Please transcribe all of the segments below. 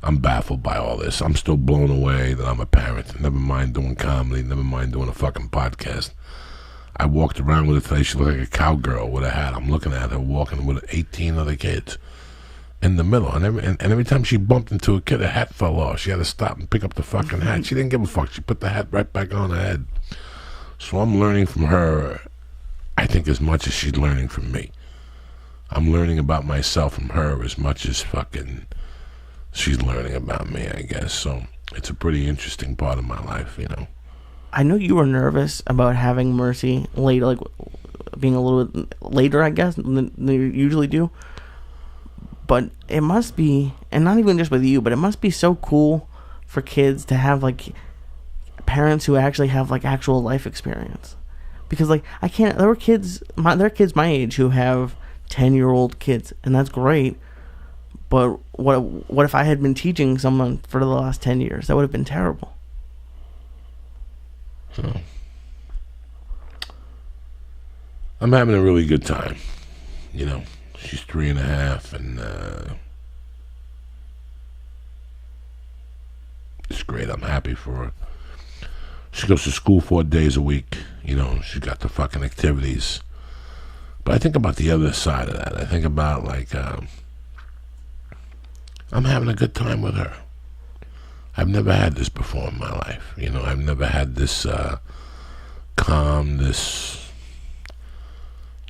I'm baffled by all this. I'm still blown away that I'm a parent. Never mind doing comedy. Never mind doing a fucking podcast. I walked around with her today. She looked like a cowgirl with a hat. I'm looking at her walking with 18 other kids in the middle. And every time she bumped into a kid, her hat fell off. She had to stop and pick up the fucking hat. She didn't give a fuck. She put the hat right back on her head. So I'm learning from her, I think, as much as she's learning from me. I'm learning about myself from her as much as fucking she's learning about me, I guess. So it's a pretty interesting part of my life, you know. I know you were nervous about having Mercy later, like being a little bit later, I guess, than you usually do. But it must be, and not even just with you, but it must be so cool for kids to have like parents who actually have like actual life experience. Because like there are kids my age who have 10-year-old kids, and that's great. But what if I had been teaching someone for the last 10 years? That would have been terrible. So, I'm having a really good time. You know, she's 3.5, and it's great. I'm happy for her. She goes to school 4 days a week. You know, she's got the fucking activities. But I think about the other side of that. I think about, like, I'm having a good time with her. I've never had this before in my life. You know, I've never had this calm, this,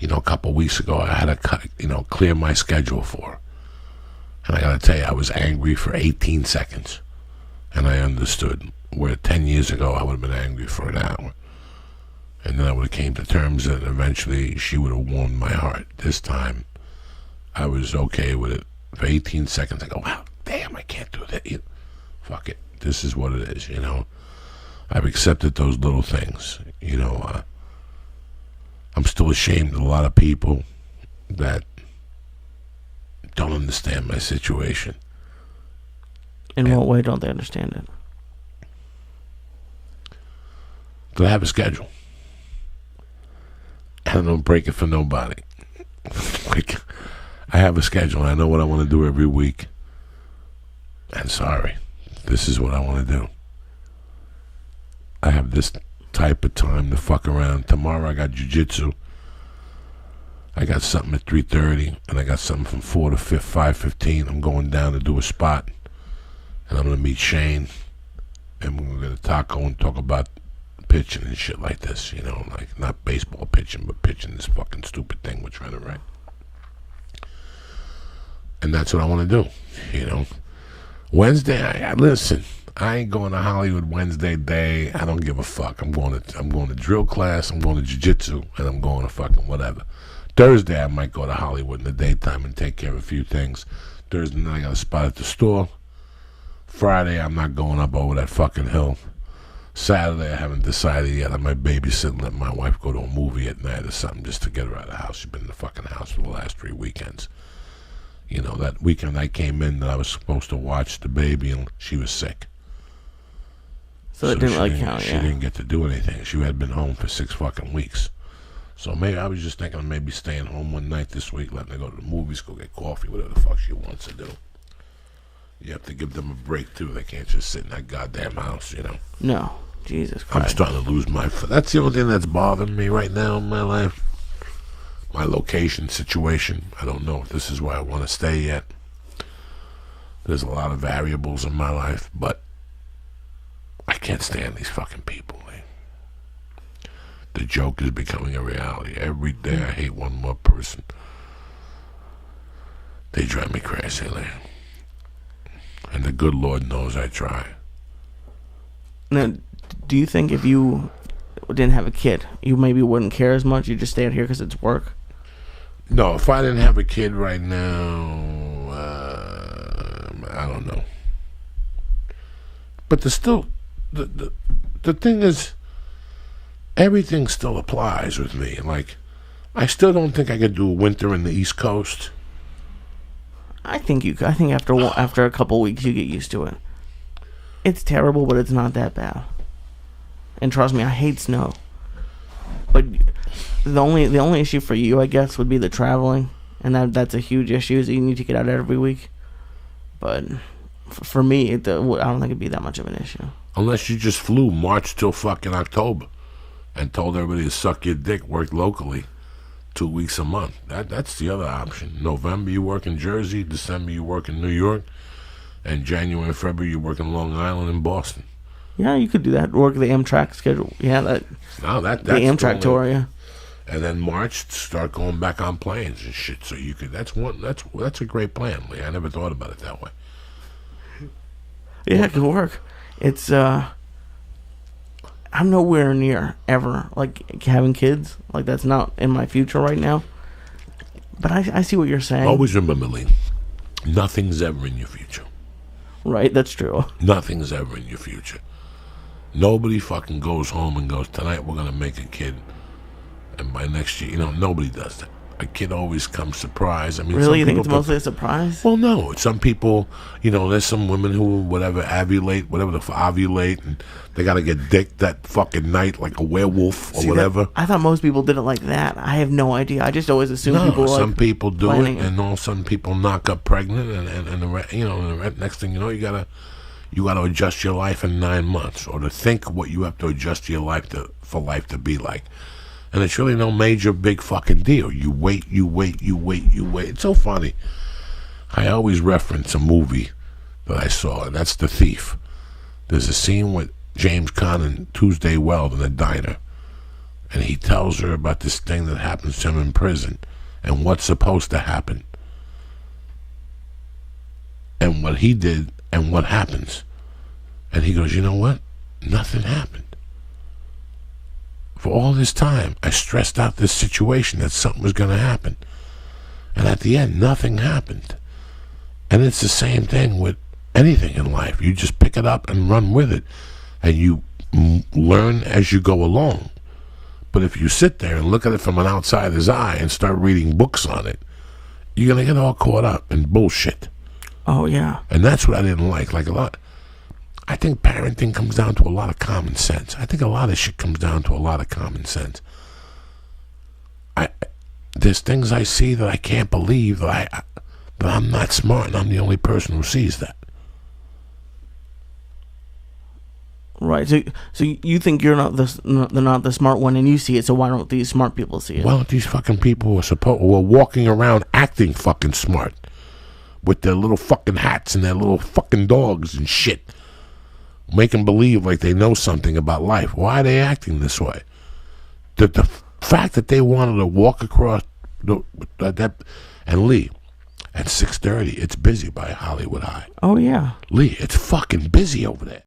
you know, a couple weeks ago, I had to, clear my schedule for her. And I got to tell you, I was angry for 18 seconds. And I understood. Where 10 years ago, I would have been angry for an hour. And then I would have came to terms that eventually she would have warmed my heart. This time, I was okay with it. For 18 seconds, I go, wow, damn, I can't do that. Fuck it. This is what it is, you know. I've accepted those little things, you know. I'm still ashamed of a lot of people that don't understand my situation. In what way don't they understand it? That I have a schedule. And I don't break it for nobody. Like, I have a schedule. I know what I want to do every week. And sorry, this is what I want to do. I have this type of time to fuck around. Tomorrow I got jiu-jitsu. I got something at 3:30, and I got something from 4 to 5:15. I'm going down to do a spot, and I'm going to meet Shane, and we're going to get a taco and talk about pitching and shit like this, you know, like not baseball pitching, but pitching this fucking stupid thing we're trying to write. And that's what I want to do, you know. Wednesday, I listen. I ain't going to Hollywood Wednesday day. I don't give a fuck. I'm going to drill class. I'm going to jiu-jitsu, and I'm going to fucking whatever. Thursday, I might go to Hollywood in the daytime and take care of a few things. Thursday night, I got a spot at the store. Friday, I'm not going up over that fucking hill. Saturday, I haven't decided yet. I might babysit and let my wife go to a movie at night or something just to get her out of the house. She's been in the fucking house for the last 3 weekends. You know, that weekend I came in that I was supposed to watch the baby, and she was sick. So it didn't really count, She didn't get to do anything. She had been home for 6 fucking weeks. So maybe I was just thinking of maybe staying home one night this week, letting her go to the movies, go get coffee, whatever the fuck she wants to do. You have to give them a break, too. They can't just sit in that goddamn house, you know. No. Jesus Christ. I'm starting to lose my... That's the only thing that's bothering me right now in my life. My location situation. I don't know if this is where I want to stay yet. There's a lot of variables in my life, but I can't stand these fucking people. The joke is becoming a reality. Every day I hate one more person. They drive me crazy, man. And the good Lord knows I try. Now, do you think if you didn't have a kid, you maybe wouldn't care as much? You just stay out here because it's work? No, if I didn't have a kid right now, I don't know. But the thing is, everything still applies with me. Like, I still don't think I could do a winter in the East Coast. I think you could. I think after a couple weeks you get used to it. It's terrible, but it's not that bad. And trust me, I hate snow. But the only issue for you, I guess, would be the traveling, and that's a huge issue. So you need to get out every week. But for me, I don't think it'd be that much of an issue. Unless you just flew March till fucking October and told everybody to suck your dick, work locally 2 weeks a month. That's the other option. November you work in Jersey, December you work in New York, and January and February you work in Long Island and Boston. Yeah, you could do that. Work the Amtrak schedule. Yeah, that's the Amtrak tour. Yeah. And then March, start going back on planes and shit. So you could. That's a great plan, Lee. I never thought about it that way. Yeah, it could work. It's I'm nowhere near ever like having kids. Like that's not in my future right now. But I see what you're saying. Always remember, Lee, nothing's ever in your future. Right, that's true. Nothing's ever in your future. Nobody fucking goes home and goes, tonight we're gonna make a kid. And by next year, nobody does that. A kid always comes surprised. I mean, really, you think it's mostly a surprise? Well, no. Some people, there's some women who, ovulate, and they got to get dick that fucking night like a werewolf or whatever. I thought most people did it like that. I have no idea. I just always assume people. Some people do it, and all of a sudden people knock up pregnant, and the next thing you know, you gotta adjust your life in 9 months, or to think what you have to adjust your life for life to be like. And it's really no major big fucking deal. You wait. It's so funny. I always reference a movie that I saw, and that's The Thief. There's a scene with James Caan and Tuesday Weld in a diner. And he tells her about this thing that happens to him in prison and what's supposed to happen. And what he did and what happens. And he goes, you know what? Nothing happened. For all this time, I stressed out this situation that something was going to happen. And at the end, nothing happened. And it's the same thing with anything in life. You just pick it up and run with it. And you learn as you go along. But if you sit there and look at it from an outsider's eye and start reading books on it, you're going to get all caught up in bullshit. Oh, yeah. And that's what I didn't like. Like a lot. I think parenting comes down to a lot of common sense. I think a lot of shit comes down to a lot of common sense. There's things I see that I can't believe that I'm not smart and I'm the only person who sees that. Right. So you think you're not the smart one and you see it, so why don't these smart people see it? Why don't these fucking people who are walking around acting fucking smart with their little fucking hats and their little fucking dogs and shit, making believe like they know something about life. Why are they acting this way? The fact that they wanted to walk across that and Lee, at 6:30, it's busy by Hollywood High. Oh, yeah. Lee, it's fucking busy over there.